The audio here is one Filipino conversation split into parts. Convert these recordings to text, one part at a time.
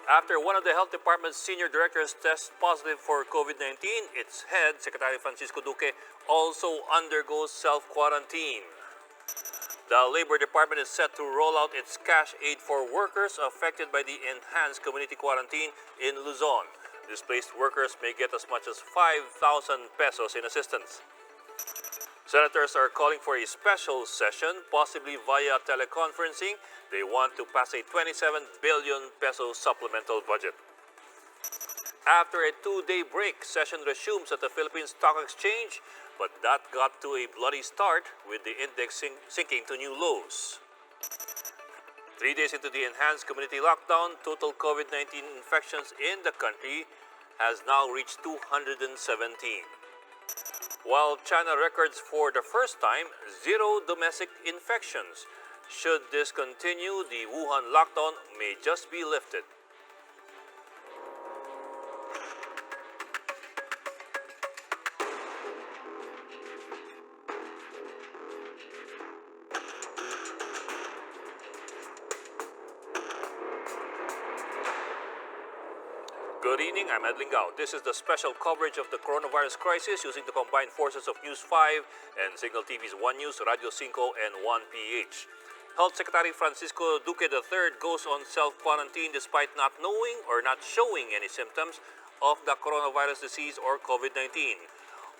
After one of the health department's senior directors tests positive for COVID-19, its head, Secretary Francisco Duque, also undergoes self-quarantine. The Labor Department is set to roll out its cash aid for workers affected by the enhanced community quarantine in Luzon. Displaced workers may get as much as 5,000 pesos in assistance. Senators are calling for a special session, possibly via teleconferencing. They want to pass a 27 billion peso supplemental budget. After a two-day break, session resumes at the Philippine Stock Exchange, but that got to a bloody start with the index sinking to new lows. 3 days into the enhanced community lockdown, total COVID-19 infections in the country has now reached 217. While China records for the first time 0 domestic infections. Should this continue, the Wuhan lockdown may just be lifted. Good evening, I'm Edling Gao. This is the special coverage of the coronavirus crisis using the combined forces of News 5 and Signal TV's 1 News, Radio 5, and 1PH. Health Secretary Francisco Duque III goes on self-quarantine despite not knowing or not showing any symptoms of the coronavirus disease or COVID-19.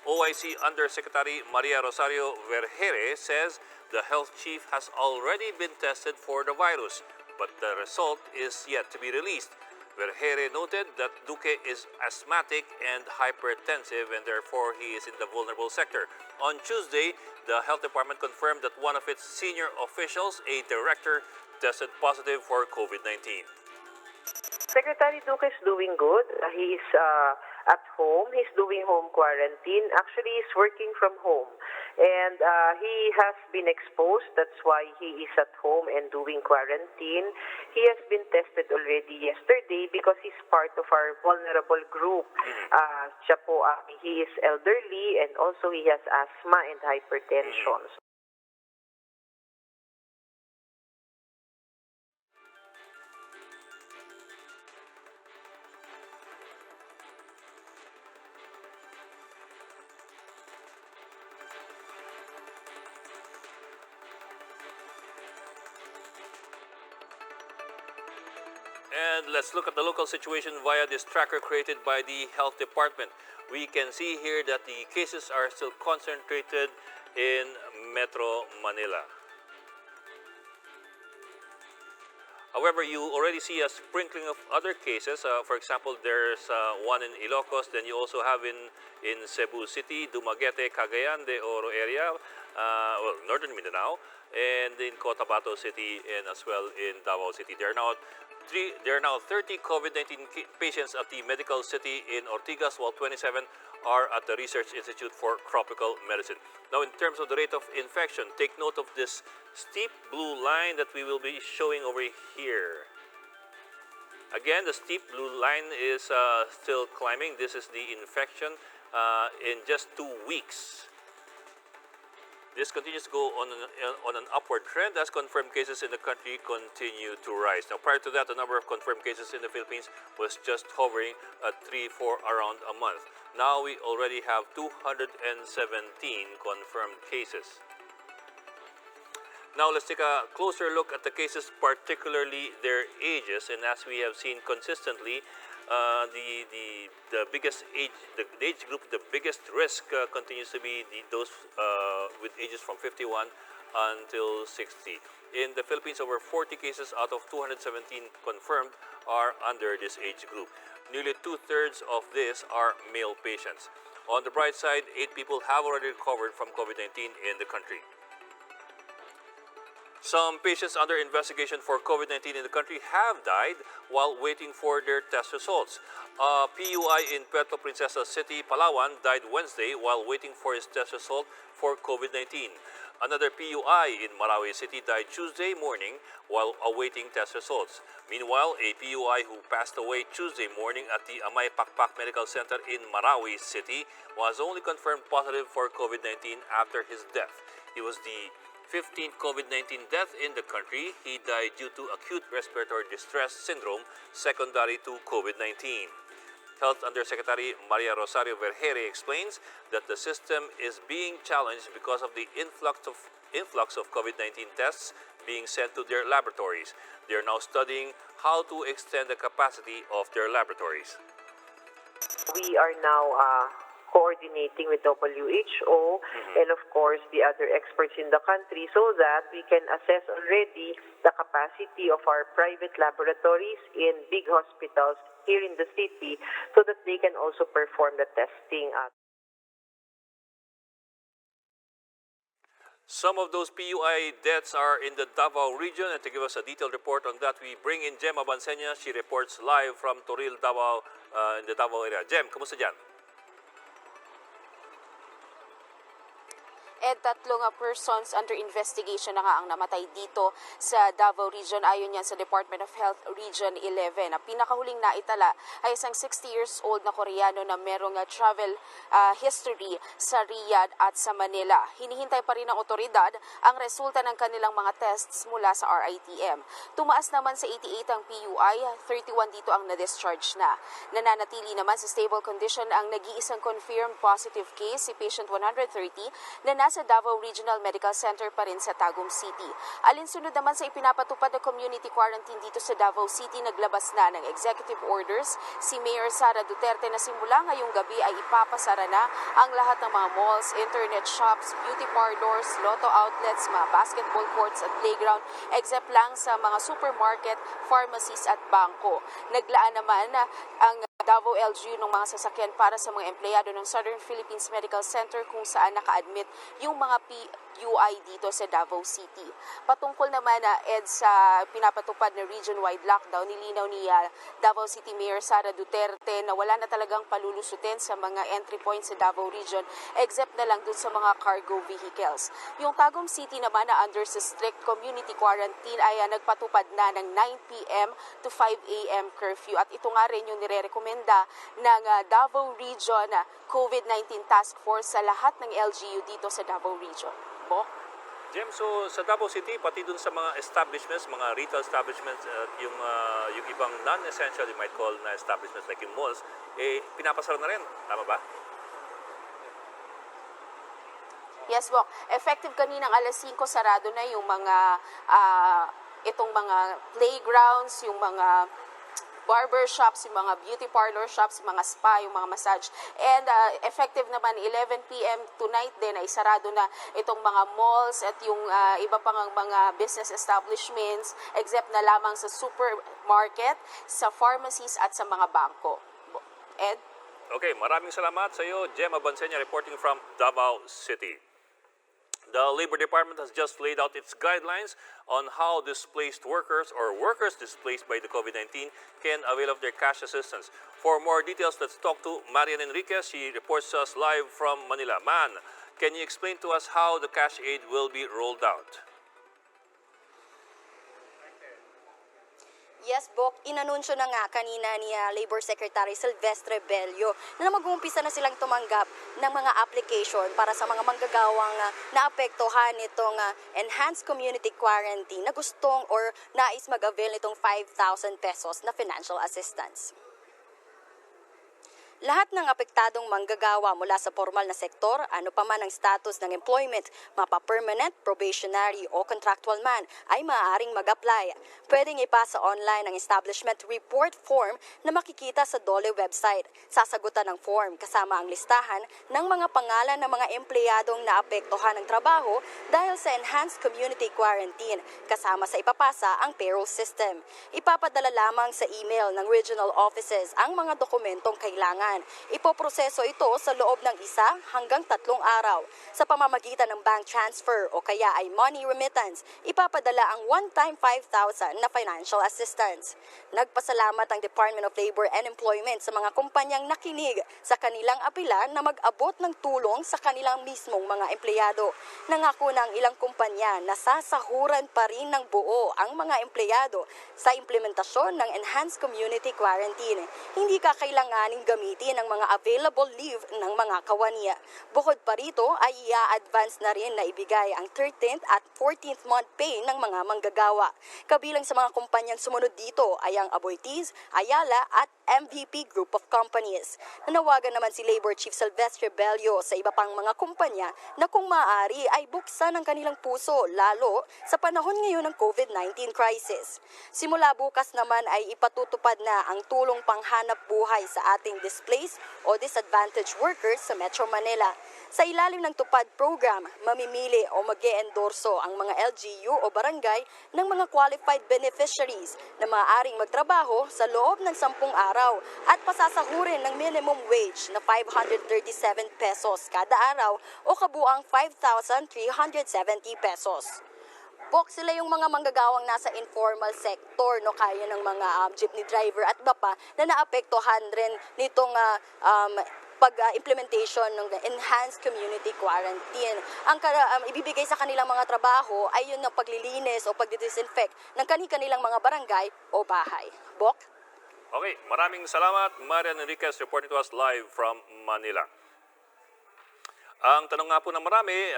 OIC Undersecretary Maria Rosario Vergere says the health chief has already been tested for the virus, but the result is yet to be released. Vergere noted that Duque is asthmatic and hypertensive and therefore he is in the vulnerable sector. On Tuesday, the health department confirmed that one of its senior officials, a director, tested positive for COVID-19. Secretary Duque is doing good. He is at home. He's doing home quarantine. Actually, he's working from home. And he has been exposed. That's why he is at home and doing quarantine. He has been tested already yesterday because he's part of our vulnerable group. He is elderly and also he has asthma and hypertension. And let's look at the local situation via this tracker created by the health department. We can see here that the cases are still concentrated in Metro Manila. However, you already see a sprinkling of other cases. For example, there's one in Ilocos. Then you also have in Cebu City, Dumaguete, Cagayan de Oro area, northern Mindanao, and in Cotabato City, and as well in Davao City. There are now 30 COVID-19 patients at the medical city in Ortigas, while 27 are at the Research Institute for Tropical Medicine. Now, in terms of the rate of infection, take note of this steep blue line that we will be showing over here. Again, the steep blue line is still climbing. This is the infection in just 2 weeks. This continues to go on an upward trend as confirmed cases in the country continue to rise. Now, prior to that, the number of confirmed cases in the Philippines was just hovering at 3-4 around a month. Now, we already have 217 confirmed cases. Now, let's take a closer look at the cases, particularly their ages. And as we have seen consistently, the biggest age, the age group, the biggest risk continues to be those with ages from 51 until 60. In the Philippines, over 40 cases out of 217 confirmed are under this age group. Nearly 2/3 of this are male patients. On the bright side, 8 people have already recovered from COVID-19 in the country. Some patients under investigation for COVID-19 in the country have died while waiting for their test results. A PUI in Puerto Princesa City, Palawan, died Wednesday while waiting for his test result for COVID-19. Another PUI in Marawi City died Tuesday morning while awaiting test results. Meanwhile, a PUI who passed away Tuesday morning at the Amay Pakpak Medical Center in Marawi City was only confirmed positive for COVID-19 after his death. He was the 15th COVID-19 death in the country. He died due to acute respiratory distress syndrome secondary to COVID-19. Health Undersecretary Maria Rosario Vergere explains that the system is being challenged because of the influx of COVID-19 tests being sent to their laboratories. They are now studying how to extend the capacity of their laboratories. We are now coordinating with WHO and of course the other experts in the country so that we can assess already the capacity of our private laboratories in big hospitals here in the city so that they can also perform the testing. Some of those PUI deaths are in the Davao region, and to give us a detailed report on that, we bring in Jem Abansenya. She reports live from Toril, Davao, in the Davao area. Jem, kamusta dyan? Tatlong persons under investigation na nga ang namatay dito sa Davao Region ayon yan sa Department of Health Region 11. Ang pinakahuling naitala ay isang 60 years old na Koreano na merong travel history sa Riyadh at sa Manila. Hinihintay pa rin ng otoridad ang resulta ng kanilang mga tests mula sa RITM. Tumaas naman sa 88 ang PUI, 31 dito ang na-discharge na. Nananatili naman sa stable condition ang nag-iisang confirmed positive case, si patient 130, na nasa Davao Regional Medical Center pa rin sa Tagum City. Alinsunod naman sa ipinapatupad na community quarantine dito sa Davao City, naglabas na ng executive orders si Mayor Sara Duterte na simula ngayong gabi ay ipapasara na ang lahat ng mga malls, internet shops, beauty parlors, lotto outlets, mga basketball courts at playground, except lang sa mga supermarket, pharmacies at bangko. Naglaan naman ang Davao LGU ng mga sasakyan para sa mga empleyado ng Southern Philippines Medical Center kung saan naka-admit yung mga PUI dito sa Davao City. Patungkol naman sa pinapatupad na region-wide lockdown, nilinaw ni Davao City Mayor Sara Duterte na wala na talagang palulusutin sa mga entry points sa Davao Region except na lang dun sa mga cargo vehicles. Yung Tagum City naman na under sa strict community quarantine ay nagpatupad na ng 9 p.m. to 5 a.m. curfew at ito nga rin yung nire-rekomenda ng Davao Region COVID-19 Task Force sa lahat ng LGU dito sa Davao Region. Jem, so sa Davao City, pati dun sa mga establishments, mga retail establishments, at yung ibang non-essential, you might call na establishments like yung malls, pinapasara na rin. Tama ba? Yes, Bok. Effective kaninang alas 5, sarado na yung mga itong mga playgrounds, yung mga barber shops, yung mga beauty parlor shops, yung mga spa, yung mga massage. And effective naman 11 p.m. tonight din ay sarado na itong mga malls at yung iba pang mga business establishments except na lamang sa supermarket, sa pharmacies at sa mga bangko. Ed? Okay, maraming salamat sa iyo, Jem Abansenya, reporting from Davao City. The Labor Department has just laid out its guidelines on how displaced workers or workers displaced by the COVID-19 can avail of their cash assistance. For more details, let's talk to Marian Enriquez. She reports to us live from Manila. Man, can you explain to us how the cash aid will be rolled out? Yes, Bok, inanunsyo na nga kanina ni Labor Secretary Silvestre Bello na mag-uumpisa na silang tumanggap ng mga application para sa mga manggagawang naapektuhan nitong enhanced community quarantine na gustong or nais mag-avail nitong 5,000 pesos na financial assistance. Lahat ng apektadong manggagawa mula sa formal na sektor, ano pa man ang status ng employment, mapa-permanent, probationary o contractual man, ay maaaring mag-apply. Pwedeng ipasa online ang establishment report form na makikita sa DOLE website. Sasagutan ng form kasama ang listahan ng mga pangalan ng mga empleyadong naapektuhan ng trabaho dahil sa enhanced community quarantine, kasama sa ipapasa ang payroll system. Ipapadala lamang sa email ng regional offices ang mga dokumentong kailangan. Ipoproseso ito sa loob ng 1 hanggang 3 araw. Sa pamamagitan ng bank transfer o kaya ay money remittance, ipapadala ang one-time 5,000 na financial assistance. Nagpasalamat ang Department of Labor and Employment sa mga kumpanyang nakinig sa kanilang apela na mag-abot ng tulong sa kanilang mismong mga empleyado. Nangako ng ilang kumpanya na sasahuran pa rin ng buo ang mga empleyado sa implementasyon ng enhanced community quarantine. Hindi kakailanganing gamitin gamitin ang mga available leave ng mga kawani. Bukod pa rito ay i-advance na rin na ibigay ang 13th at 14th month pay ng mga manggagawa. Kabilang sa mga kumpanyang sumunod dito ay ang Aboitiz, Ayala at MVP Group of Companies. Nanawagan naman si Labor Chief Silvestre Bello sa iba pang mga kumpanya na kung maaari ay buksan ang kanilang puso lalo sa panahon ngayon ng COVID-19 crisis. Simula bukas naman ay ipatutupad na ang tulong panghanap buhay sa ating displaced o disadvantaged workers sa Metro Manila. Sa ilalim ng tupad program, mamimili o mag-e-endorso ang mga LGU o barangay ng mga qualified beneficiaries na maaaring magtrabaho sa loob ng 10 araw at pasasahurin ng minimum wage na 537 pesos kada araw o kabuang 5,370 pesos. Sila yung mga manggagawang nasa informal sector, no, kaya ng mga jeepney driver at iba pa na naapektuhan rin nitong pag-implementation ng enhanced community quarantine. Ang ibibigay sa kanilang mga trabaho ay yun ng paglilinis o pagdidisinfect ng kanilang mga barangay o bahay. Bok? Okay, maraming salamat. Marian Enriquez reporting to us live from Manila. Ang tanong nga po ng marami,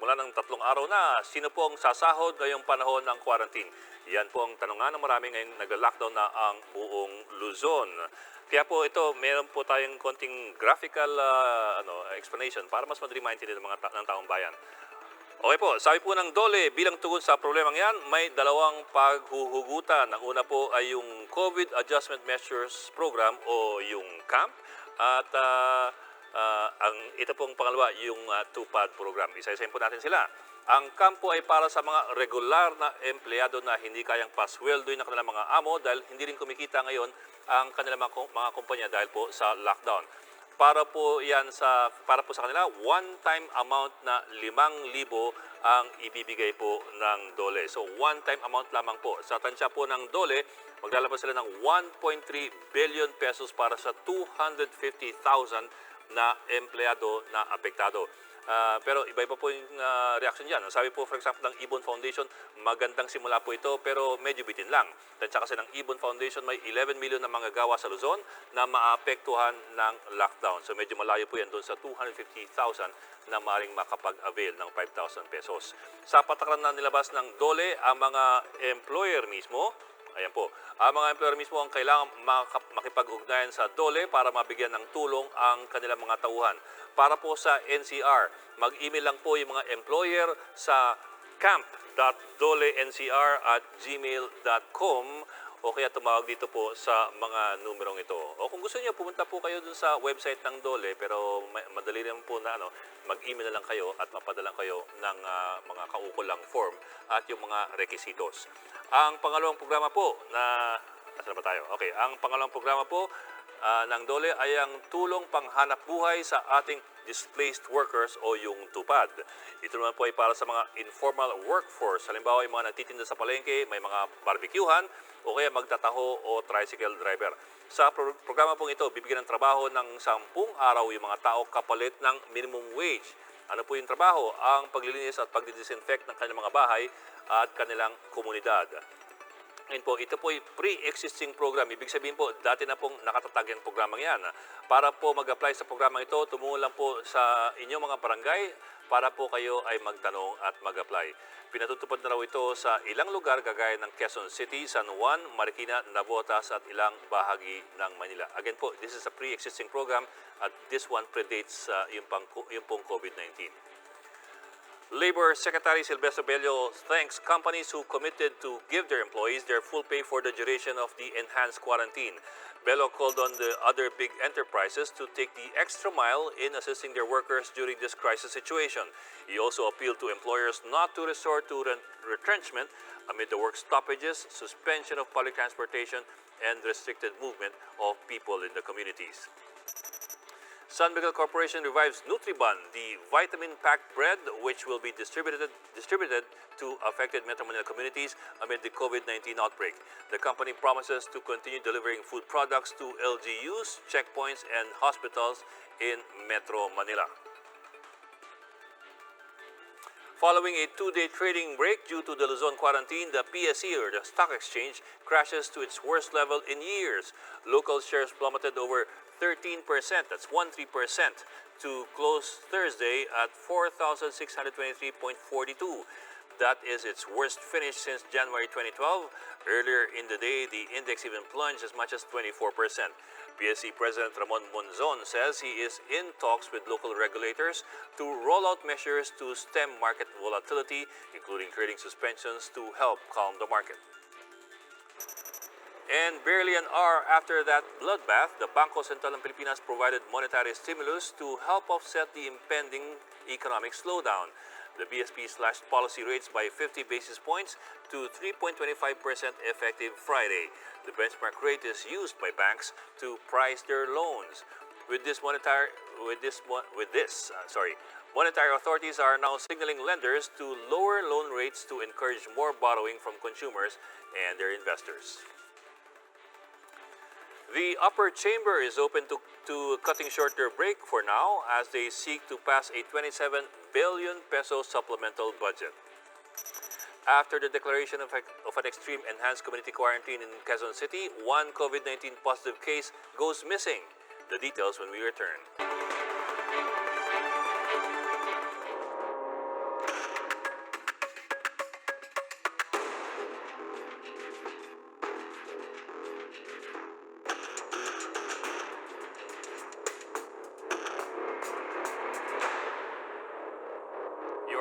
mula ng 3 araw na, sino po ang sasahod ngayong panahon ng quarantine? Yan po ang tanong nga ng marami ngayong nag-lockdown na ang buong Luzon. Kaya po ito, meron po tayong konting graphical explanation para mas madali maintindihan ng taong bayan. Okay po, sabi po ng DOLE, bilang tugon sa problemang yan, may dalawang paghuhugutan. Ang una po ay yung COVID Adjustment Measures Program o yung CAMP at ito pong pangalawa, yung TUPAD program. Isa-isahin po natin sila. Ang kampo ay para sa mga regular na empleyado na hindi kayang pasweldoin ng kanilang mga amo dahil hindi rin kumikita ngayon ang kanilang mga kumpanya dahil po sa lockdown. Para po sa kanila, one-time amount na 5,000 ang ibibigay po ng DOLE. So, one-time amount lamang po. Sa tansya po ng DOLE, maglalabas sila ng 1.3 billion pesos para sa 250,000 na empleyado na apektado. Pero iba-iba po yung reaction dyan. Sabi po, for example, ng Ibon Foundation, magandang simula po ito pero medyo bitin lang. Tansya kasi ng Ibon Foundation, may 11 million na manggagawa sa Luzon na maapektuhan ng lockdown. So medyo malayo po yan doon sa 250,000 na maaaring makapag-avail ng 5,000 pesos. Sa patakaran na nilabas ng DOLE, ang mga employer mismo, ayan po, ang mga employer mismo ang kailangan makipag-ugnayan sa DOLE para mabigyan ng tulong ang kanilang mga tauhan. Para po sa NCR, mag-email lang po yung mga employer sa camp.dolencr@gmail.com o kaya tumawag dito po sa mga numerong ito. O kung gusto niyo, pumunta po kayo dun sa website ng DOLE, pero madali naman po na mag-email na lang kayo at mapadala kayo ng mga kaukulang form at yung mga requisitos. Ang pangalawang programa po asan ba tayo? Okay, ang pangalawang programa po ng DOLE ay ang tulong panghanap buhay sa ating displaced workers o yung TUPAD. Ito naman po ay para sa mga informal workforce. Halimbawa, yung mga nagtitinda sa palengke, may mga barbecuehan, o kaya magtataho o tricycle driver. Sa programa pong ito, bibigyan ng trabaho ng 10 araw yung mga tao kapalit ng minimum wage. Ano po yung trabaho? Ang paglilinis at pagdidisinfect ng kanilang mga bahay at kanilang komunidad. Ngayon po, ito po ay pre-existing program. Ibig sabihin po, dati na pong nakatatag yung programang yan. Para po mag-apply sa programang ito, tumungo lang po sa inyong mga barangay para po kayo ay magtanong at mag-apply. Pinatutupad na raw ito sa ilang lugar gagaya ng Quezon City, San Juan, Marikina, Navotas at ilang bahagi ng Manila. Again po, this is a pre-existing program at this one predates yung pong COVID-19. Labor Secretary Silvestre Bello thanks companies who committed to give their employees their full pay for the duration of the enhanced quarantine. Bello called on the other big enterprises to take the extra mile in assisting their workers during this crisis situation. He also appealed to employers not to resort to retrenchment amid the work stoppages, suspension of public transportation, and restricted movement of people in the communities. San Miguel Corporation revives Nutriban, the vitamin-packed bread which will be distributed to affected Metro Manila communities amid the COVID-19 outbreak. The company promises to continue delivering food products to LGUs, checkpoints, and hospitals in Metro Manila. Following a 2-day trading break due to the Luzon quarantine, the PSEi, or the stock exchange, crashes to its worst level in years. Local shares plummeted over 13%, that's 13%, to close Thursday at 4,623.42. That is its worst finish since January 2012. Earlier in the day, the index even plunged as much as 24%. PSE President Ramon Monzon says he is in talks with local regulators to roll out measures to stem market volatility, including trading suspensions to help calm the market. And barely an hour after that bloodbath, the Bangko Sentral ng Pilipinas provided monetary stimulus to help offset the impending economic slowdown. The BSP slashed policy rates by 50 basis points to 3.25% effective Friday. The benchmark rate is used by banks to price their loans. Monetary authorities are now signaling lenders to lower loan rates to encourage more borrowing from consumers and their investors. The upper chamber is open to cutting short their break for now as they seek to pass a 27 billion peso supplemental budget. After the declaration of an extreme enhanced community quarantine in Quezon City, one COVID-19 positive case goes missing. The details when we return.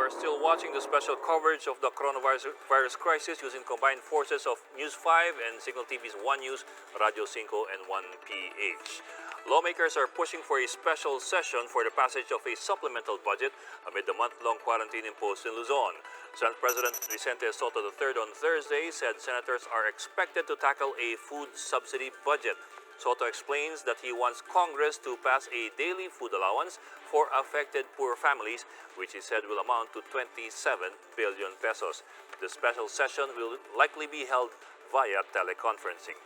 Still watching the special coverage of the coronavirus crisis using combined forces of News 5 and Signal TV's 1 News, Radio 5 and 1PH. Lawmakers are pushing for a special session for the passage of a supplemental budget amid the month-long quarantine imposed in Luzon. Senate President Vicente Soto III on Thursday said senators are expected to tackle a food subsidy budget. Soto explains that he wants Congress to pass a daily food allowance for affected poor families, which he said will amount to 27 billion pesos. The special session will likely be held via teleconferencing.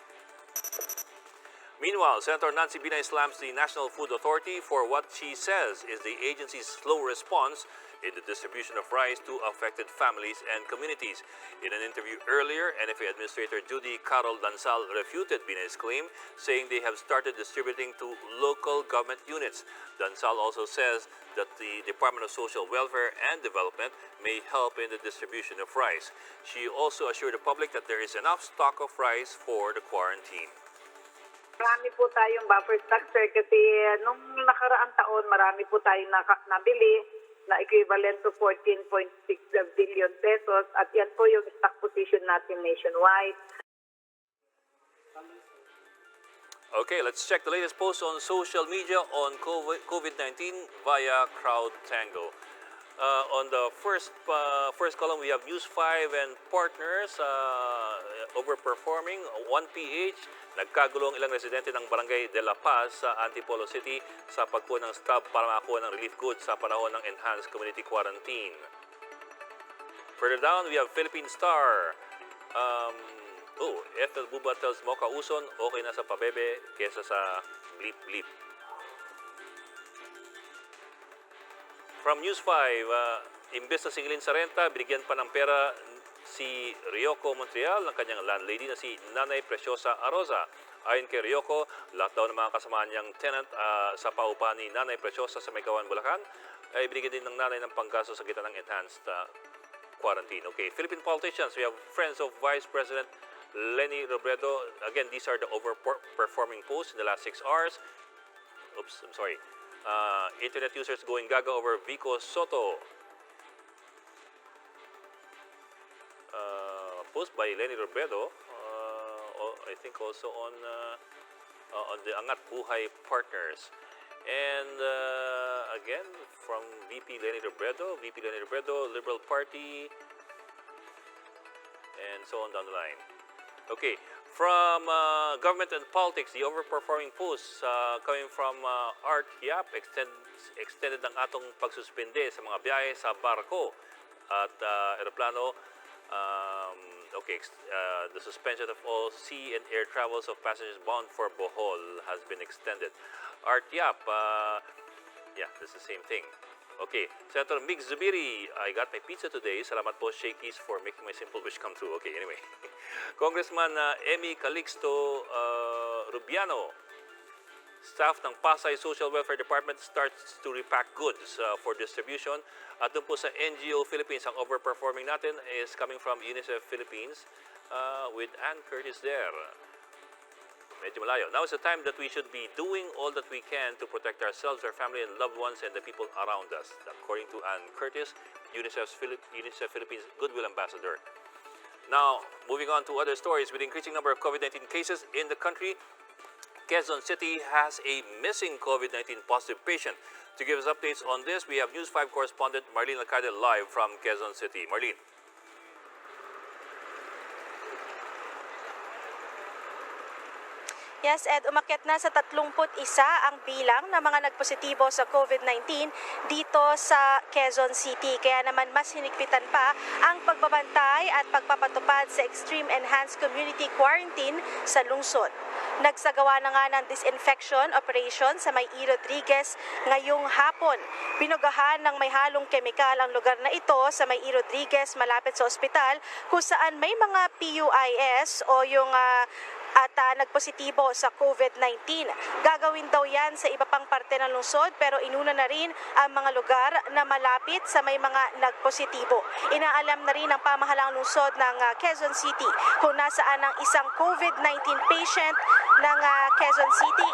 Meanwhile, Senator Nancy Binay slams the National Food Authority for what she says is the agency's slow response in the distribution of rice to affected families and communities. In an interview earlier, NFA Administrator Judy Carol Dansal refuted Binay's claim, saying they have started distributing to local government units. Dansal also says that the Department of Social Welfare and Development may help in the distribution of rice. She also assured the public that there is enough stock of rice for the quarantine. Marami po tayong buffer stock, sir, kasi nung nakaraang taon, marami po tayong nabili na equivalent to 14.6 billion pesos at yan po yung stock position natin nationwide. Okay, let's check the latest post on social media on COVID-19 via CrowdTango. On the first column, we have News 5 and partners overperforming. 1PH, nagkagulong ilang residente ng Barangay de la Paz sa Antipolo City sa pagkuha ng stub para makakuha ng relief goods sa panahon ng enhanced community quarantine. Further down, we have Philippine Star. Ethel Buba tells Mocha Uson, okay na sa pabebe kesa sa bleep-bleep. From News 5, imbes na singilin sa renta, binigyan pa ng pera si Ryoko Montreal ng kanyang landlady na si Nanay Preciosa Aroza. Ayon kay Ryoko, lahat daw ng mga kasamaan niyang tenant sa paupahan ni Nanay Preciosa sa Maygawan, Bulacan ay binigyan din ng nanay ng panggasto sa gitna ng enhanced quarantine. Okay, Philippine politicians, we have friends of Vice President Leni Robredo. Again, these are the overperforming posts in the last 6 hours. Oops, I'm sorry. Internet users going gaga over Vico Soto. Post by Leni Robredo. I think also on the Angat Buhay Partners. And again, from VP Leni Robredo, Liberal Party, and so on down the line. Okay, from government and politics, the overperforming posts coming from Art Yap, extended ang atong pagsuspende sa mga biyahe sa barko at aeroplano. The suspension of all sea and air travels of passengers bound for Bohol has been extended. Art Yap, this is the same thing. Okay, Senator Mig Zubiri, I got my pizza today. Salamat po, Shakey's, for making my simple wish come true. Okay, anyway. Congressman Emmy Calixto Rubiano staff ng Pasay Social Welfare Department starts to repack goods for distribution. At doon po sa NGO Philippines, ang overperforming natin is coming from UNICEF Philippines with Ann Curtis there. Medyo malayo. Now is the time that we should be doing all that we can to protect ourselves, our family, and loved ones, and the people around us. According to Ann Curtis, UNICEF Philippines Goodwill Ambassador. Now, moving on to other stories. With the increasing number of COVID-19 cases in the country, Quezon City has a missing COVID-19 positive patient. To give us updates on this, we have News 5 correspondent Marlene Alcade live from Quezon City. Marlene. Yes, Ed, umakyat na sa 31 ang bilang ng mga nagpositibo sa COVID-19 dito sa Quezon City. Kaya naman mas hinigpitan pa ang pagbabantay at pagpapatupad sa Extreme Enhanced Community Quarantine sa lungsod. Nagsagawa na nga ng disinfection operation sa May E. Rodriguez ngayong hapon. Binugahan ng may halong kemikal ang lugar na ito sa May E. Rodriguez malapit sa ospital kung saan may mga PUIS o yung nagpositibo sa COVID-19. Gagawin daw yan sa iba pang parte ng lungsod pero inuna na rin ang mga lugar na malapit sa may mga nagpositibo. Inaalam na rin ng pamahalaang lungsod ng Quezon City kung nasaan ang isang COVID-19 patient ng Quezon City.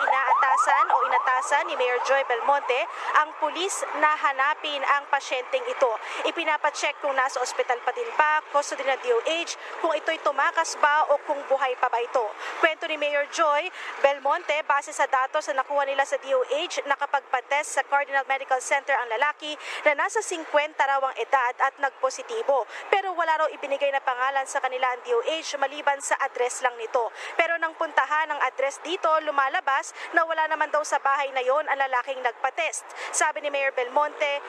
Inatasan ni Mayor Joy Belmonte ang pulis na hanapin ang pasyenteng ito. Ipinapacheck kung nasa ospital pa din ba, custody ng DOH, kung ito'y tumakas ba o kung buhay pa ba ito. Kwento ni Mayor Joy Belmonte, base sa datos na nakuha nila sa DOH, nakapagpa-test sa Cardinal Medical Center ang lalaki na nasa 50 raw ang edad at nagpositibo. Pero wala raw ibinigay na pangalan sa kanila ang DOH maliban sa address lang nito. Pero nang puntahan ang address dito, lumalabas na wala naman daw sa bahay na yon ang lalaking nagpa-test. Sabi ni Mayor Belmonte,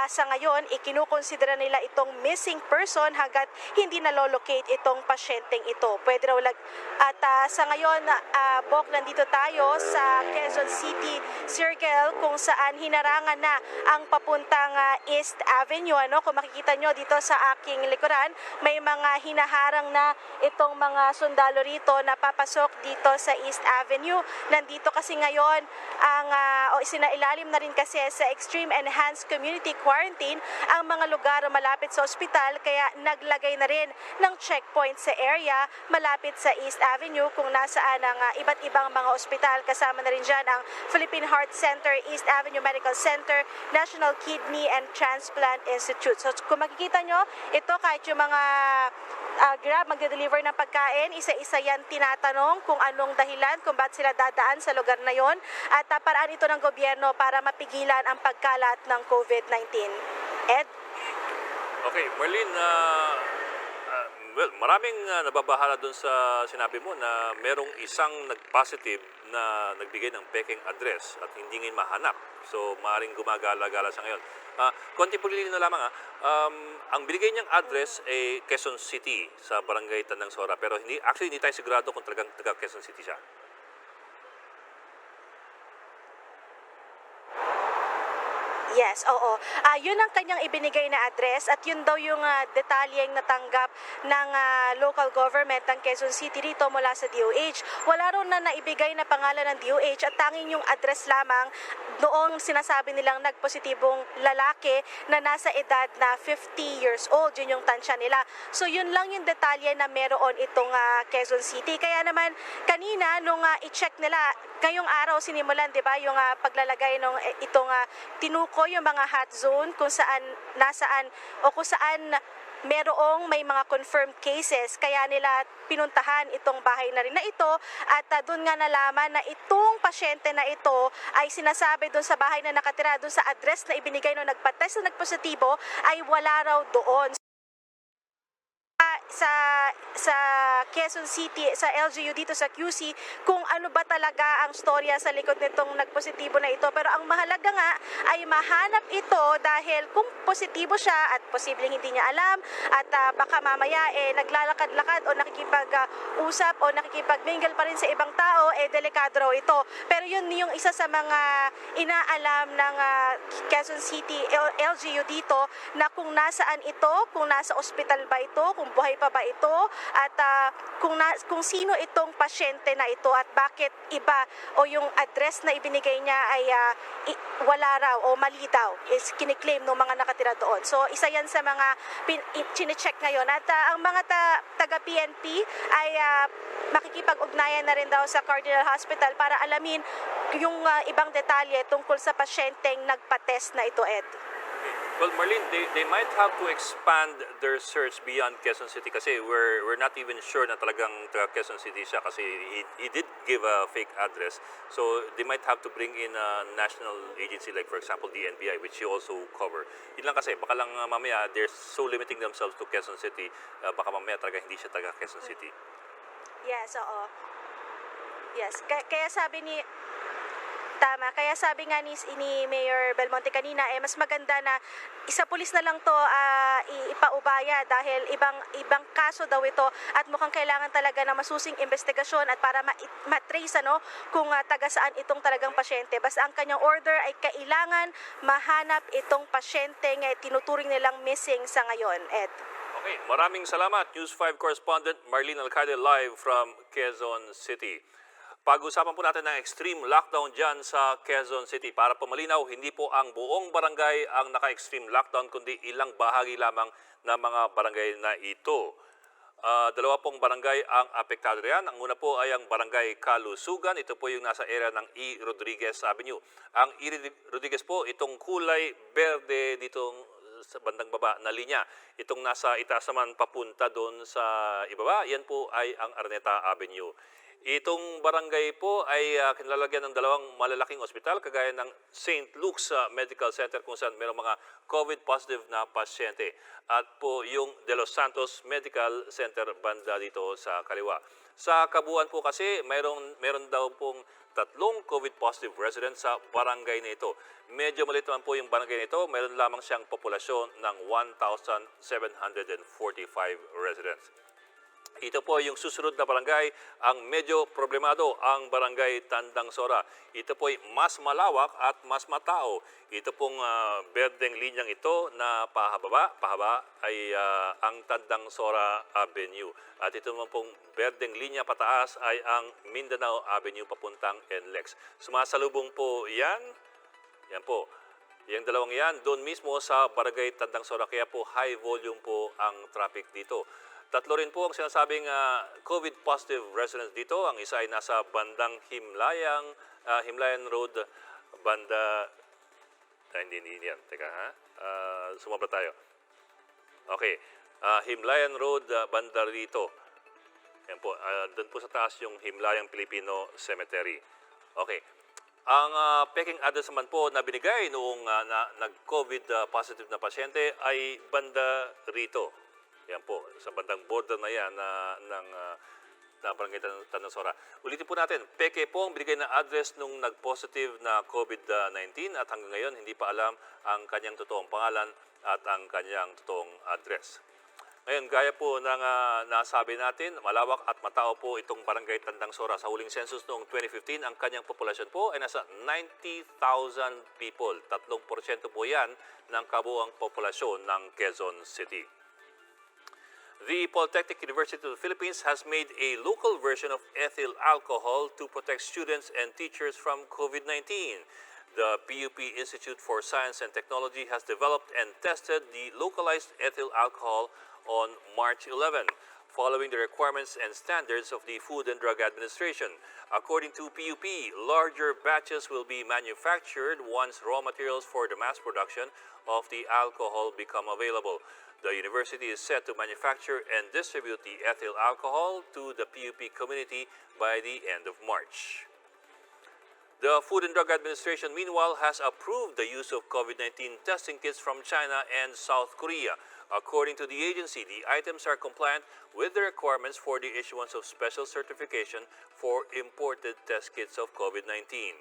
sa ngayon, ikinukonsidera nila itong missing person hanggat hindi nalolocate itong pasyenteng ito. Pwede raw sa ngayon, Bok, nandito tayo sa Quezon City Circle kung saan hinarangan na ang papuntang East Avenue. Kung makikita nyo dito sa aking likuran, may mga hinaharang na itong mga sundalo rito na papasok dito sa East Avenue. Nandito kasi ngayon isinailalim na rin kasi sa Extreme Enhanced Community Quarantine ang mga lugar malapit sa ospital, kaya naglagay na rin ng checkpoint sa area malapit sa East Avenue kung nasaan ang iba't ibang mga ospital. Kasama na rin dyan ang Philippine Heart Center, East Avenue Medical Center, National Kidney and Transplant Institute. So kung makikita nyo, ito kahit yung mga Grab magde-deliver ng pagkain, isa-isa yan tinatanong kung anong dahilan, kung bakit sila dadaan sa lugar na yon, at paraan ito ng gobyerno para mapigilan ang pagkalat ng COVID-19. Ed? Okay, Marlene, maraming nababahala doon sa sinabi mo na merong isang nag-positive na nagbigay ng peking address at hindi ngayon mahanap. So, maaaring gumagala-gala sa ngayon. Konti paglilin na lamang, ang binigay niyang address ay Quezon City sa barangay Tandang Sora. Pero hindi tayo sigurado kung talagang taga Quezon City siya. Yes, oo. Yun ang kanyang ibinigay na address at yun daw yung detalyeng natanggap ng local government ng Quezon City rito mula sa DOH. Wala rin na naibigay na pangalan ng DOH at tanging yung address lamang noong sinasabi nilang nagpositibong lalaki na nasa edad na 50 years old. Yun yung tansya nila. So yun lang yung detalye na meron itong Quezon City. Kaya naman kanina nung i-check nila, ngayong araw sinimulan, 'di ba, yung paglalagay ng itong tinuko yung mga hot zone kung saan nasaan o kung saan may mga confirmed cases, kaya nila pinuntahan itong bahay na rin na ito at doon nga nalaman na itong pasyente na ito ay sinasabi doon sa bahay na nakatira, doon sa address na ibinigay nung nagpa-test na nagpositibo ay wala raw doon. Sa Quezon City, sa LGU dito sa QC, kung ano ba talaga ang storya sa likod nitong nagpositibo na ito. Pero ang mahalaga nga ay mahanap ito dahil kung positibo siya at posibleng hindi niya alam at baka mamaya naglalakad-lakad o nakikipag-usap o nakikipag-mingle pa rin sa ibang tao, delikado raw ito. Pero yun yung isa sa mga inaalam ng Quezon City LGU dito na kung nasaan ito, kung nasa ospital ba ito, kung buhay pa ba ito at kung sino itong pasyente na ito at bakit iba o yung address na ibinigay niya ay wala raw o mali daw is kiniklaim ng mga nakatira doon. So isa yan sa mga chine-check ngayon at ang mga taga-PNP ay makikipag-ugnayan na rin daw sa Cardinal Hospital para alamin yung ibang detalye tungkol sa pasyenteng nagpa-test na ito, Ed. Well, Marlene, they might have to expand their search beyond Quezon City kasi we're not even sure na talagang taga Quezon City siya kasi he did give a fake address. So they might have to bring in a national agency like for example the NBI which you also cover. Yun lang kasi baka lang mamaya they're so limiting themselves to Quezon City, baka mamaya talaga hindi siya taga Quezon City. Yes, oo. Yes, kaya sabi nga ni Mayor Belmonte kanina, mas maganda na isa pulis na lang to ipaubaya dahil ibang kaso daw ito at mukhang kailangan talaga ng masusing investigasyon at para matrace kung taga saan itong talagang pasyente. Basta ang kanyang order ay kailangan mahanap itong pasyente nga tinuturing nilang missing sa ngayon, Ed. Okay, maraming salamat. News 5 correspondent Marlene Alcade live from Quezon City. Pag-usapan po natin ng extreme lockdown dyan sa Quezon City. Para po malinaw, hindi po ang buong barangay ang naka-extreme lockdown, kundi ilang bahagi lamang ng mga barangay na ito. Dalawa pong barangay ang apektado riyan. Ang una po ay ang barangay Kalusugan. Ito po yung nasa area ng E. Rodriguez Avenue. Ang E. Rodriguez po, itong kulay berde ditong sa bandang baba na linya. Itong nasa itaas naman papunta doon sa ibaba, yan po ay ang Araneta Avenue. Itong barangay po ay kinalalagyan ng dalawang malalaking ospital kagaya ng St. Luke's Medical Center kung saan mayroong mga COVID positive na pasyente at po yung De Los Santos Medical Center banda dito sa kaliwa. Sa kabuuan po kasi mayroon daw pong 3 COVID positive residents sa barangay na ito. Medyo maliit naman po yung barangay na ito. Mayroon lamang siyang populasyon ng 1,745 residents. Ito po yung susunod na barangay, ang medyo problemado, ang barangay Tandang Sora. Ito po ay mas malawak at mas matao. Ito pong berdeng linyang ito na pahaba ay ang Tandang Sora Avenue. At ito naman pong berdeng linya pataas ay ang Mindanao Avenue papuntang NLEX. Sumasalubong po yan po. Yung dalawang yan, doon mismo sa barangay Tandang Sora, kaya po high volume po ang traffic dito. 3 rin po ang sinasabing COVID positive residents dito. Ang isa ay nasa bandang Himlayan Road, banda... hindi yan. Teka sumabra tayo. Okay. Himlayan Road, banda rito. Yan po. Doon po sa taas yung Himlayang Pilipino Cemetery. Okay. Ang peking address naman po na binigay noong nag-COVID positive na pasyente ay banda rito. Yan po, sa bandang border na yan ng barangay Tandang Sora. Ulitin po natin, peke po ang binigay na address nung nag-positive na COVID-19 at hanggang ngayon hindi pa alam ang kanyang totoong pangalan at ang kanyang totoong address. Ngayon, gaya po ng nasabi natin, malawak at matao po itong barangay Tandang Sora. Sa huling census noong 2015, ang kanyang populasyon po ay nasa 90,000 people. 3% po yan ng kabuuang populasyon ng Quezon City. The Polytechnic University of the Philippines has made a local version of ethyl alcohol to protect students and teachers from COVID-19. The PUP Institute for Science and Technology has developed and tested the localized ethyl alcohol on March 11, following the requirements and standards of the Food and Drug Administration. According to PUP, larger batches will be manufactured once raw materials for the mass production of the alcohol become available. The university is set to manufacture and distribute the ethyl alcohol to the PUP community by the end of March. The Food and Drug Administration, meanwhile, has approved the use of COVID-19 testing kits from China and South Korea. According to the agency, the items are compliant with the requirements for the issuance of special certification for imported test kits of COVID-19.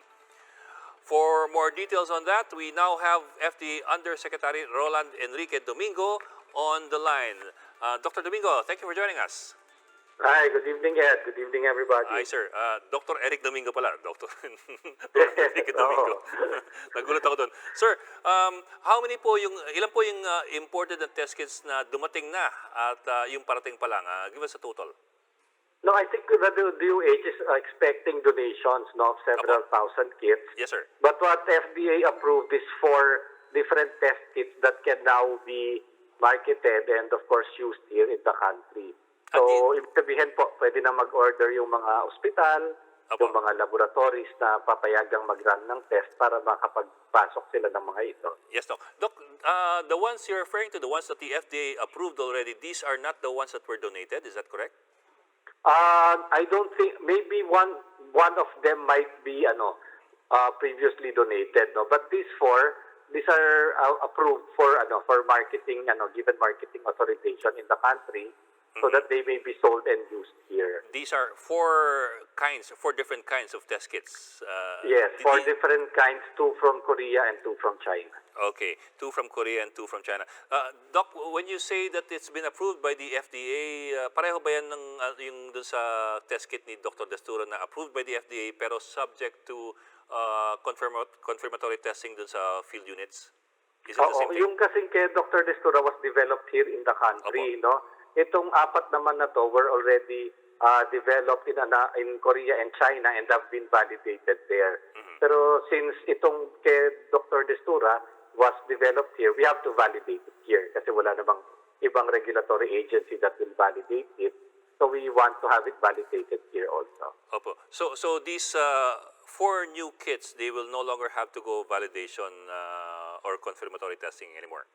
For more details on that, we now have FD Undersecretary Roland Enrique Domingo on the line. Dr. Domingo, thank you for joining us. Hi, good evening, Ed. Good evening, everybody. Hi, sir. Dr. Eric Domingo pala. Dr. Dr. Eric Domingo. Oo. Nagulat ako doon. Sir, ilan po yung imported na test kits na dumating na at yung parating pa lang? Give us a total. No, I think the DOH is expecting donations of several thousand kits. Yes, sir. But what FDA approved is 4 different test kits that can now be marketed and of course used here in the country. So, ibig sabihin po, pwede na mag-order yung mga ospital, yung mga laboratories na papayagang mag-run ng test para makapagpasok sila ng mga ito. Yes, Doc. Doc, the ones you're referring to, the ones that the FDA approved already, these are not the ones that were donated. Is that correct? I don't think, maybe one of them might be previously donated, no? But these are approved for marketing, given marketing authorization in the country, so that they may be sold and used here. These are four different kinds of test kits. Yes, 4 different kinds, 2 from Korea and 2 from China. Okay, 2 from Korea and 2 from China. Doc, when you say that it's been approved by the FDA, pareho ba yan ng yung dun sa test kit ni Dr. Destura na approved by the FDA pero subject to confirmatory testing dun sa field units? Is it the same thing? Yung kasing kay Dr. Destura was developed here in the country, no? Itong 4 naman na to were already developed in Korea and China and have been validated there. Pero since itong kay Dr. Destura was developed here, we have to validate it here kasi wala namang ibang regulatory agency that will validate it. So we want to have it validated here also. Opo. So these 4 new kits, they will no longer have to go validation or confirmatory testing anymore.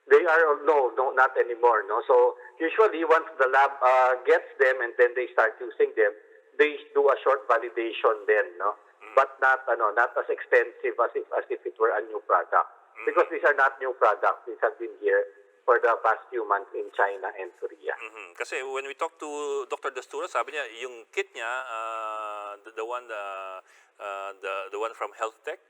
They are no, not anymore. No, so usually once the lab gets them and then they start using them, they do a short validation then, no, but not as extensive as if it were a new product, because these are not new products. These have been here for the past few months in China and Korea. Kasi when we talk to Dr. Destura, sabi niya yung kit niya, the one from Health Tech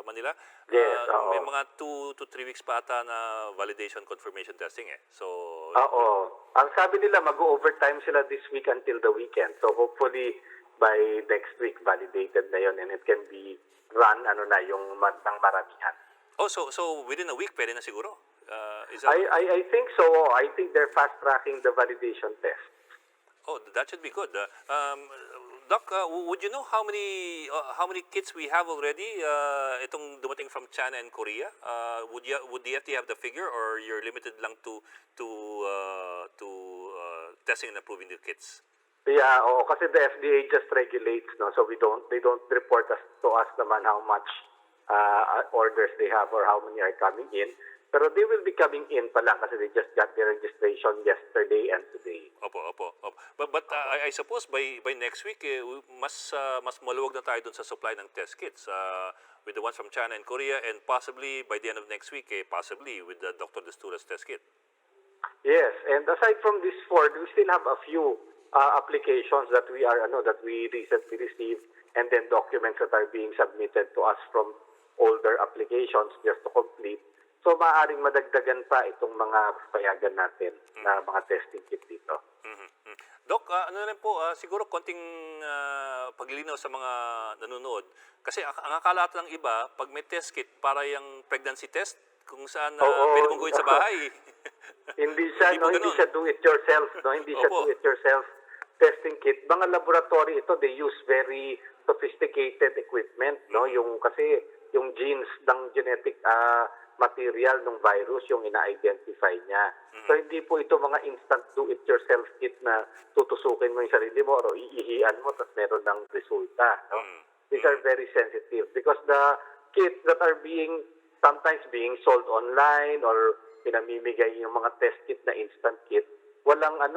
Manila, Yes, may mga 2 to 3 weeks pa ata na validation confirmation testing eh. So ang sabi nila mag-overtime sila this week until the weekend. So hopefully by next week validated na yon and it can be run yung ng maramihan. Oh, so within a week pwede na siguro. Is that I think so. I think they're fast tracking the validation test. Oh, that should be good. Doc, would you know how many kits we have already? Itong dumating from China and Korea. Would the FDA have the figure, or you're limited lang to testing and approving the kits? Yeah, kasi the FDA just regulates, no. So they don't report to us naman how much orders they have or how many are coming in. Pero they will be coming in pa lang kasi they just got their registration yesterday and today. Opo. But I suppose by next week mas maluwag na tayo dun sa supply ng test kits with the ones from China and Korea, and possibly by the end of next week possibly with the Dr. Destura's test kit. Yes, and aside from these 4, we still have a few applications that we recently received, and then documents that are being submitted to us from older applications just to complete. So, maaaring madagdagan pa itong mga payagan natin na mga testing kit dito. Doc, ano rin po, siguro konting paglilinaw sa mga nanonood. Kasi ang akala ng iba, pag may test kit, para yung pregnancy test, kung saan pwede mong gawin sa bahay. Hindi siya do it yourself, no? Hindi siya do it yourself testing kit. Mga laboratory ito, they use very sophisticated equipment, no? Yung genes ng genetic material ng virus yung ina-identify niya. So hindi po ito mga instant do-it-yourself kit na tutusukin mo yung sarili mo o iihian mo tapos meron ng resulta. No? These are very sensitive because the kits that are sometimes being sold online or pinamimigay yung mga test kit na instant kit, walang none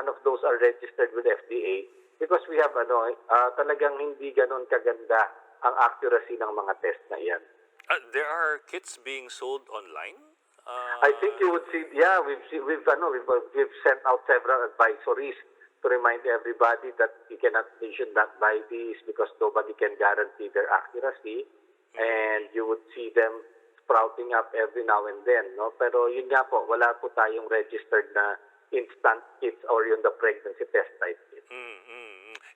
of those are registered with FDA because we have talagang hindi ganon kaganda ang accuracy ng mga test na yan. There are kits being sold online? I think you would see, we've sent out several advisories to remind everybody that they should not buy these because nobody can guarantee their accuracy, and you would see them sprouting up every now and then, no? Pero yun nga po, wala po tayong registered na instant kits or yung the pregnancy test type kit.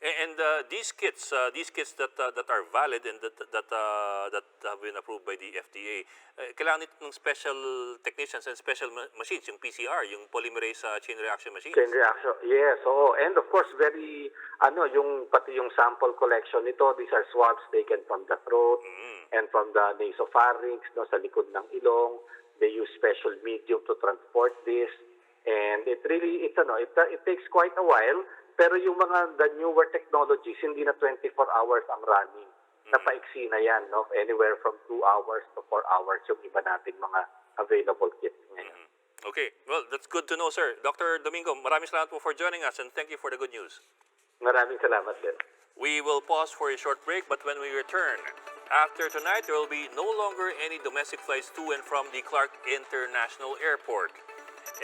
And these kits that are valid and that have been approved by the FDA, kailangan ito ng special technicians and special machines, yung PCR, yung polymerase chain reaction machines. Chain reaction, yes. Oo. And of course, very, pati yung sample collection nito, these are swabs taken from the throat and from the nasopharynx, no, sa likod ng ilong. They use special medium to transport this. And it really, it takes quite a while. Pero yung the newer technologies, hindi na 24 hours ang running. Napaiksi na yan, no? Anywhere from 2 hours to 4 hours yung iba nating mga available kits ngayon. Okay, well, that's good to know, sir. Dr. Domingo, maraming salamat po for joining us and thank you for the good news. Maraming salamat din. We will pause for a short break, but when we return, after tonight, there will be no longer any domestic flights to and from the Clark International Airport.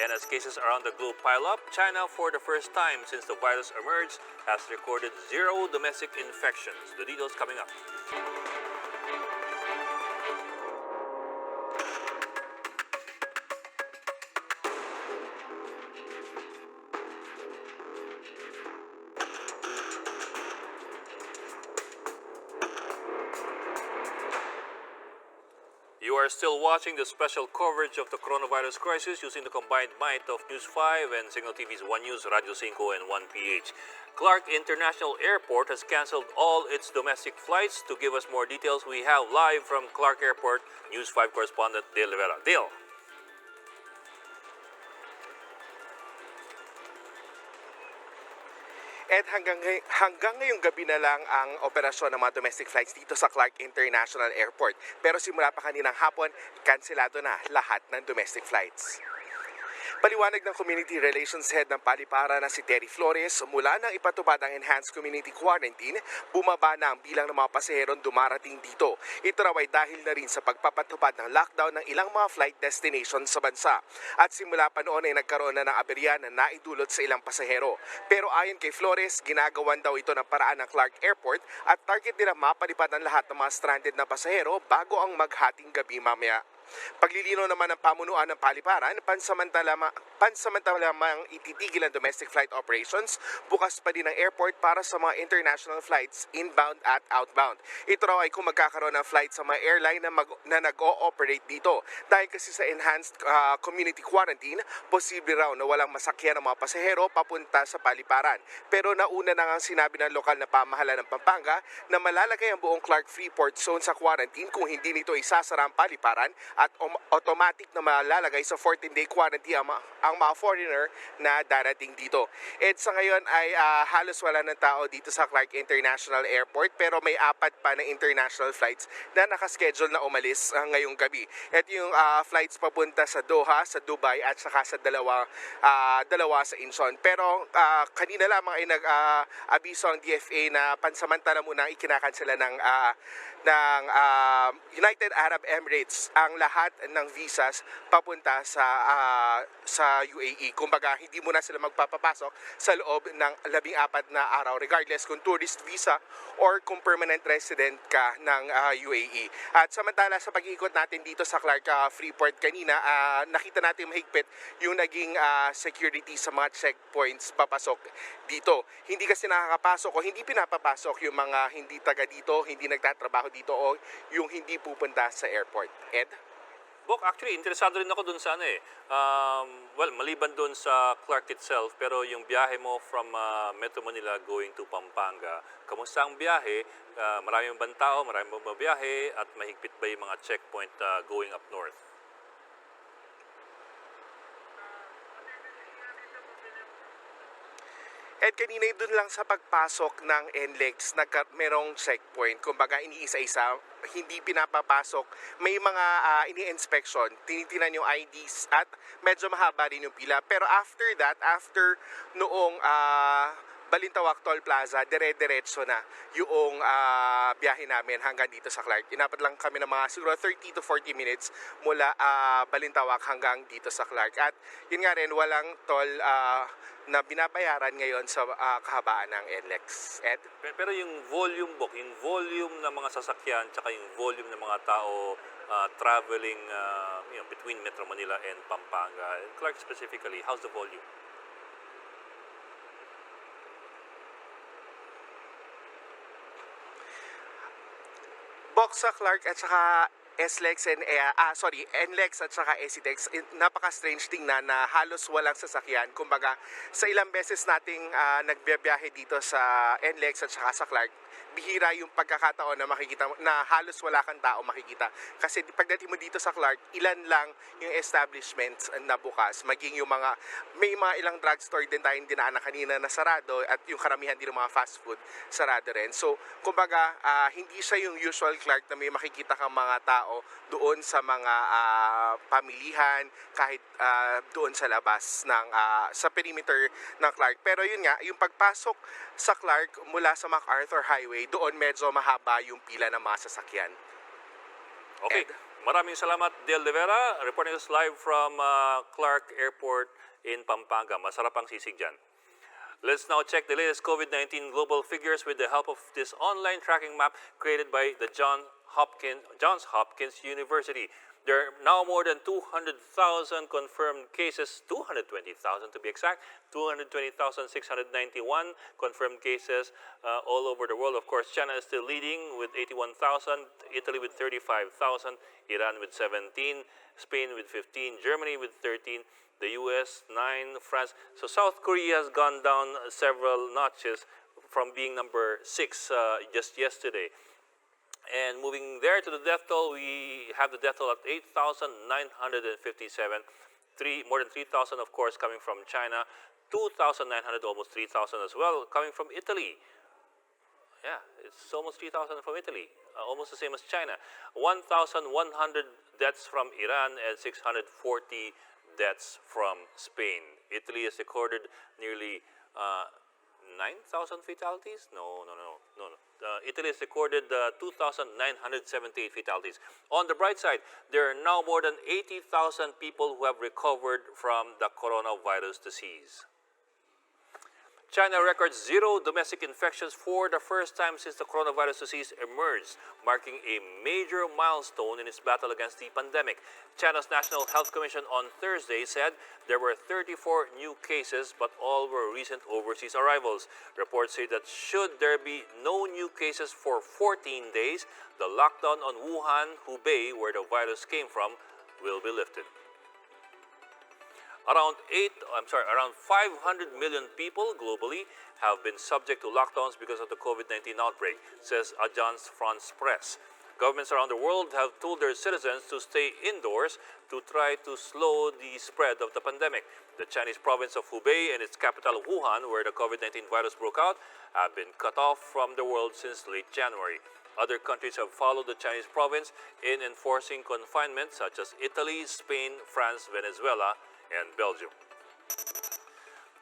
And as cases around the globe pile up, China, for the first time since the virus emerged, has recorded 0 domestic infections. The details coming up. You are still watching the special coverage of the coronavirus crisis using the combined might of News 5 and Signal TV's One News, Radio 5 and 1PH. Clark International Airport has canceled all its domestic flights. To give us more details, we have live from Clark Airport, News 5 correspondent Dale Rivera. Dale. At hanggang ngayong gabi na lang ang operasyon ng mga domestic flights dito sa Clark International Airport. Pero simula pa kaninang hapon, kanselado na lahat ng domestic flights. Paliwanag ng Community Relations Head ng Paliparan na si Terry Flores, mula nang ipatupad ang Enhanced Community Quarantine, bumaba na ang bilang ng mga pasaherong dumarating dito. Ito raw ay dahil na rin sa pagpapatupad ng lockdown ng ilang mga flight destinations sa bansa. At simula pa noon ay nagkaroon na ng aberya na naidulot sa ilang pasahero. Pero ayon kay Flores, ginagawan daw ito ng paraan ng Clark Airport at target nila mapalipad ang lahat ng mga stranded na pasahero bago ang maghating gabi mamaya. Paglilinaw naman ng pamunuan ng paliparan, pansamantalamang ititigil ang domestic flight operations, bukas pa din ang airport para sa mga international flights inbound at outbound. Ito raw ay kung magkakaroon ng flight sa mga airline na nag-o-operate dito. Dahil kasi sa enhanced community quarantine, posible raw na walang masakyan ng mga pasahero papunta sa paliparan. Pero nauna na nga sinabi ng lokal na pamahalaan ng Pampanga na malalagay ang buong Clark Freeport Zone sa quarantine kung hindi nito isasara ang paliparan at automatic na malalagay sa 14-day quarantine ang mga foreigner na darating dito. At sa ngayon ay halos wala ng tao dito sa Clark International Airport pero may 4 pa na international flights na nakaschedule na umalis ngayong gabi. At yung flights papunta sa Doha, sa Dubai at saka sa dalawa sa Incheon. Pero kanina lamang ay nag-abiso ang DFA na pansamantala muna ikinakansela ng United Arab Emirates ang lahat ng visas papunta sa UAE. Kumbaga, hindi muna sila magpapapasok sa loob ng 14 na araw regardless kung tourist visa or kung permanent resident ka ng UAE. At samantala sa pag-iikot natin dito sa Clark Freeport kanina, nakita natin mahigpit yung naging security sa mga checkpoints papasok dito. Hindi kasi nakakapasok o hindi pinapapasok yung mga hindi taga dito, hindi nagtatrabaho dito o yung hindi pupunta sa airport. Ed? Bok, actually, interesado rin ako dun sa maliban dun sa Clark itself, pero yung biyahe mo from Metro Manila going to Pampanga, kamusta ang biyahe? Marami bang tao, marami bang biyahe, at mahigpit ba yung mga checkpoint going up north? At kanina doon lang sa pagpasok ng NLEX, merong checkpoint. Kumbaga, iniisa-isa, hindi pinapapasok. May mga ini-inspection, tinitinan yung IDs at medyo mahaba rin yung pila. Pero after that, after noong Balintawak Toll Plaza, dire-diretso na yung biyahe namin hanggang dito sa Clark. Inapat lang kami ng mga siguro 30 to 40 minutes mula Balintawak hanggang dito sa Clark. At yun nga rin, walang toll na binabayaran ngayon sa kahabaan ng NLEX. Ed? Pero yung volume, Bok, yung volume ng mga sasakyan tsaka yung volume ng mga tao traveling between Metro Manila and Pampanga, Clark specifically, how's the volume? talk sa Clark at saka SLEX and NLEX at saka SETEX, napaka-strange tingnan na halos walang sasakyan. Kumbaga, sa ilang beses nating nagbiyahe dito sa NLEX at saka sa Clark, bihira yung pagkakataon na makikita na halos wala kang tao makikita. Kasi pagdating mo dito sa Clark, ilan lang yung establishments na bukas. Maging yung may mga ilang drugstore din tayong dinaanan kanina na sarado at yung karamihan din ng mga fast food sarado rin. So, kumbaga, hindi siya yung usual Clark na may makikita kang mga tao doon sa mga pamilihan, kahit doon sa labas ng sa perimeter ng Clark. Pero yun nga, yung pagpasok sa Clark mula sa MacArthur Highway, doon medyo mahaba yung pila ng mga sasakyan. Okay. Maraming salamat, Del De Vera, reporting us live from Clark Airport in Pampanga. Masarap ang sisig dyan. Let's now check the latest COVID-19 global figures with the help of this online tracking map created by the Johns Hopkins University. There are now more than 200,000 confirmed cases, 220,000 to be exact, 220,691 confirmed cases all over the world. Of course, China is still leading with 81,000, Italy with 35,000, Iran with 17, Spain with 15, Germany with 13, the US 9, France. So South Korea has gone down several notches from being number 6 just yesterday. And moving there to the death toll, we have the death toll at 8,957. More than 3,000, of course, coming from China. 2,900, almost 3,000 as well, coming from Italy. Yeah, it's almost 3,000 from Italy, almost the same as China. 1,100 deaths from Iran and 640 deaths from Spain. Italy has recorded nearly 9,000 fatalities? No. Italy has recorded 2,978 fatalities. On the bright side, there are now more than 80,000 people who have recovered from the coronavirus disease. China records 0 domestic infections for the first time since the coronavirus disease emerged, marking a major milestone in its battle against the pandemic. China's National Health Commission on Thursday said there were 34 new cases, but all were recent overseas arrivals. Reports say that should there be no new cases for 14 days, the lockdown on Wuhan, Hubei, where the virus came from, will be lifted. Around 500 million people globally have been subject to lockdowns because of the COVID-19 outbreak, says Agence France-Presse. Governments around the world have told their citizens to stay indoors to try to slow the spread of the pandemic. The Chinese province of Hubei and its capital Wuhan, where the COVID-19 virus broke out, have been cut off from the world since late January. Other countries have followed the Chinese province in enforcing confinement, such as Italy, Spain, France, Venezuela, and Belgium.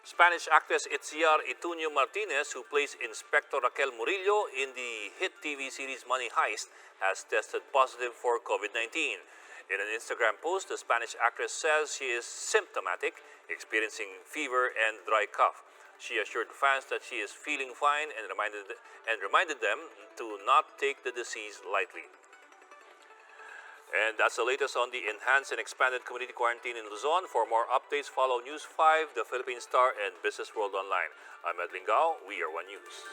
Spanish actress Itziar Ituño Martinez, who plays Inspector Raquel Murillo in the hit TV series Money Heist, has tested positive for COVID-19. In an Instagram post, the Spanish actress says she is symptomatic, experiencing fever and dry cough. She assured fans that she is feeling fine and reminded them to not take the disease lightly. And that's the latest on the enhanced and expanded community quarantine in Luzon. For more updates, follow News 5, the Philippine Star, and Business World Online. I'm Edwin Gao. We are One News.